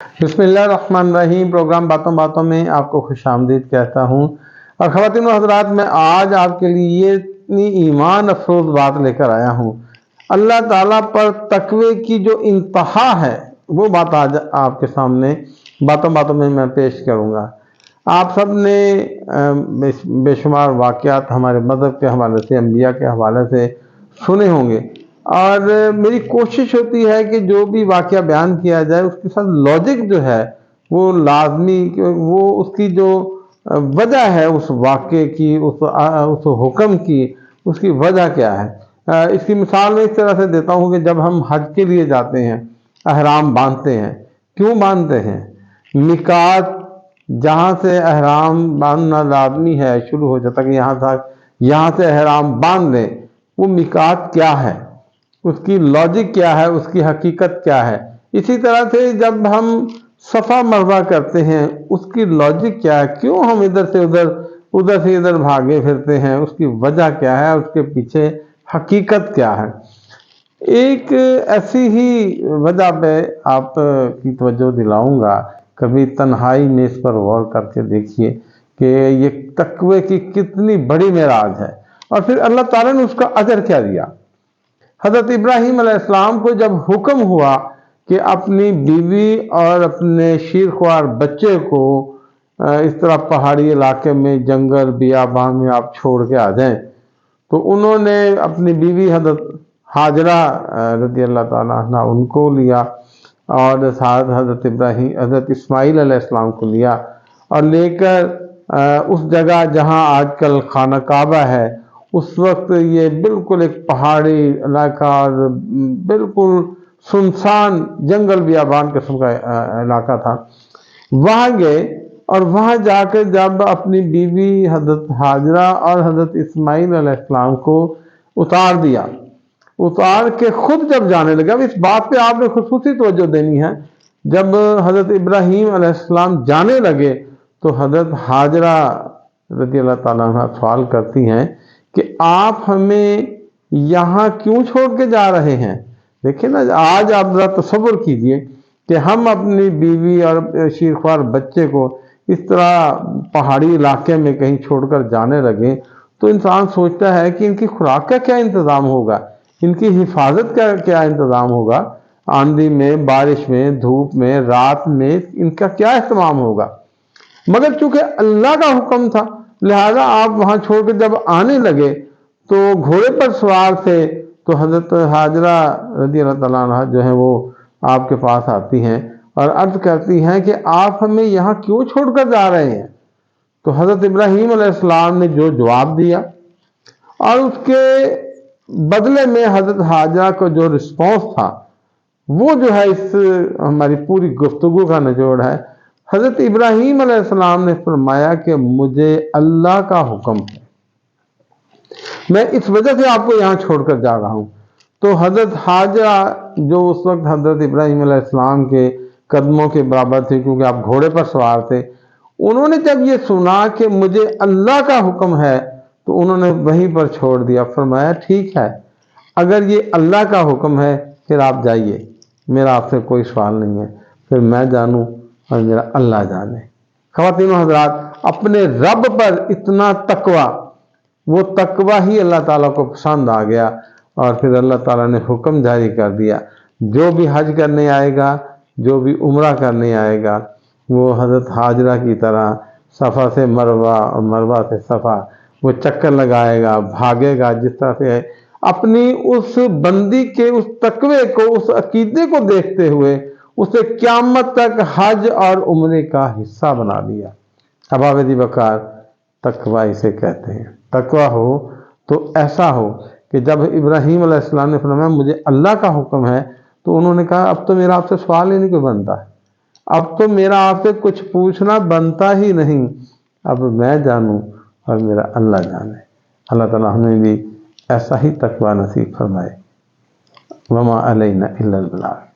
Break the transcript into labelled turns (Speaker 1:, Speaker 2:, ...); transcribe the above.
Speaker 1: بسم اللہ الرحمن الرحیم۔ پروگرام باتوں باتوں میں آپ کو خوش آمدید کہتا ہوں۔ اور خواتین و حضرات، میں آج آپ کے لیے یہ اتنی ایمان افروز بات لے کر آیا ہوں، اللہ تعالیٰ پر تقوی کی جو انتہا ہے وہ بات آج آپ کے سامنے باتوں باتوں میں پیش کروں گا۔ آپ سب نے بے شمار واقعات ہمارے مذہب کے حوالے سے، انبیاء کے حوالے سے سنے ہوں گے، اور میری کوشش ہوتی ہے کہ جو بھی واقعہ بیان کیا جائے اس کے ساتھ لاجک جو ہے وہ لازمی، وہ اس کی جو وجہ ہے اس واقعے کی، اس حکم کی، اس کی وجہ کیا ہے۔ اس کی مثال میں اس طرح سے دیتا ہوں کہ جب ہم حج کے لیے جاتے ہیں، احرام باندھتے ہیں، کیوں باندھتے ہیں؟ میقات جہاں سے احرام باندھنا لازمی ہے شروع ہو جاتا کہ یہاں سے احرام باندھ لیں، وہ میقات کیا ہے، اس کی لاجک کیا ہے، اس کی حقیقت کیا ہے۔ اسی طرح سے جب ہم صفا مروہ کرتے ہیں، اس کی لاجک کیا ہے، کیوں ہم ادھر سے ادھر بھاگے پھرتے ہیں، اس کی وجہ کیا ہے، اس کے پیچھے حقیقت کیا ہے۔ ایک ایسی ہی وجہ پہ آپ کی توجہ دلاؤں گا، کبھی تنہائی میں اس پر غور کر کے دیکھیے کہ یہ تقوی کی کتنی بڑی معراج ہے، اور پھر اللہ تعالیٰ نے اس کا اجر کیا دیا۔ حضرت ابراہیم علیہ السلام کو جب حکم ہوا کہ اپنی بیوی اور اپنے شیرخوار بچے کو اس طرح پہاڑی علاقے میں، جنگل بیابان میں آپ چھوڑ کے آ جائیں، تو انہوں نے اپنی بیوی حضرت ہاجرہ رضی اللہ تعالیٰ عنہ ان کو لیا، اور ساتھ حضرت اسماعیل علیہ السلام کو لیا، اور لے کر اس جگہ جہاں آج کل خانہ کعبہ ہے، اس وقت یہ بالکل ایک پہاڑی علاقہ اور بالکل سنسان جنگل بیابان قسم کا علاقہ تھا، وہاں گئے، اور وہاں جا کر جب اپنی بیوی حضرت ہاجرہ اور حضرت اسماعیل علیہ السلام کو اتار دیا، اتار کے خود جب جانے لگا۔ اب اس بات پہ آپ نے خصوصی توجہ دینی ہے، جب حضرت ابراہیم علیہ السلام جانے لگے تو حضرت ہاجرہ رضی اللہ تعالیٰ عنہ سوال کرتی ہیں کہ آپ ہمیں یہاں کیوں چھوڑ کے جا رہے ہیں؟ دیکھیں نا، آج آپ ذرا تصور کیجئے کہ ہم اپنی بیوی اور شیرخوار بچے کو اس طرح پہاڑی علاقے میں کہیں چھوڑ کر جانے لگیں، تو انسان سوچتا ہے کہ ان کی خوراک کا کیا انتظام ہوگا، ان کی حفاظت کا کیا انتظام ہوگا، آندھی میں، بارش میں، دھوپ میں، رات میں ان کا کیا اہتمام ہوگا۔ مگر چونکہ اللہ کا حکم تھا، لہذا آپ وہاں چھوڑ کے جب آنے لگے تو گھوڑے پر سوار تھے، تو حضرت ہاجرہ رضی اللہ تعالیٰ عنہ جو ہیں وہ آپ کے پاس آتی ہیں اور عرض کرتی ہیں کہ آپ ہمیں یہاں کیوں چھوڑ کر جا رہے ہیں؟ تو حضرت ابراہیم علیہ السلام نے جو جواب دیا، اور اس کے بدلے میں حضرت ہاجرہ کا جو رسپانس تھا، وہ جو ہے اس ہماری پوری گفتگو کا نچوڑ ہے۔ حضرت ابراہیم علیہ السلام نے فرمایا کہ مجھے اللہ کا حکم ہے، میں اس وجہ سے آپ کو یہاں چھوڑ کر جا رہا ہوں۔ تو حضرت ہاجرہ جو اس وقت حضرت ابراہیم علیہ السلام کے قدموں کے برابر تھے، کیونکہ آپ گھوڑے پر سوار تھے، انہوں نے جب یہ سنا کہ مجھے اللہ کا حکم ہے تو انہوں نے وہیں پر چھوڑ دیا، فرمایا ٹھیک ہے، اگر یہ اللہ کا حکم ہے پھر آپ جائیے، میرا آپ سے کوئی سوال نہیں ہے، پھر میں جانوں اور میرا اللہ جانے۔ خواتین و حضرات، اپنے رب پر اتنا تقوی، وہ تقوی ہی اللہ تعالیٰ کو پسند آ گیا، اور پھر اللہ تعالیٰ نے حکم جاری کر دیا، جو بھی حج کرنے آئے گا، جو بھی عمرہ کرنے آئے گا، وہ حضرت ہاجرہ کی طرح صفا سے مروہ اور مروہ سے صفا وہ چکر لگائے گا، بھاگے گا، جس طرح سے اپنی اس بندی کے اس تقوی کو، اس عقیدے کو دیکھتے ہوئے اسے قیامت تک حج اور عمرے کا حصہ بنا دیا۔ ابابِ وقار تقوی اسے کہتے ہیں۔ تقوی ہو تو ایسا ہو کہ جب ابراہیم علیہ السلام نے فرمایا مجھے اللہ کا حکم ہے، تو انہوں نے کہا اب تو میرا آپ سے سوال ہی نہیں کوئی بنتا ہے، اب تو میرا آپ سے کچھ پوچھنا بنتا ہی نہیں، اب میں جانوں اور میرا اللہ جانے۔ اللہ تعالیٰ ہمیں بھی ایسا ہی تقوی نصیب فرمائے۔ وما علینا الا البلاغ۔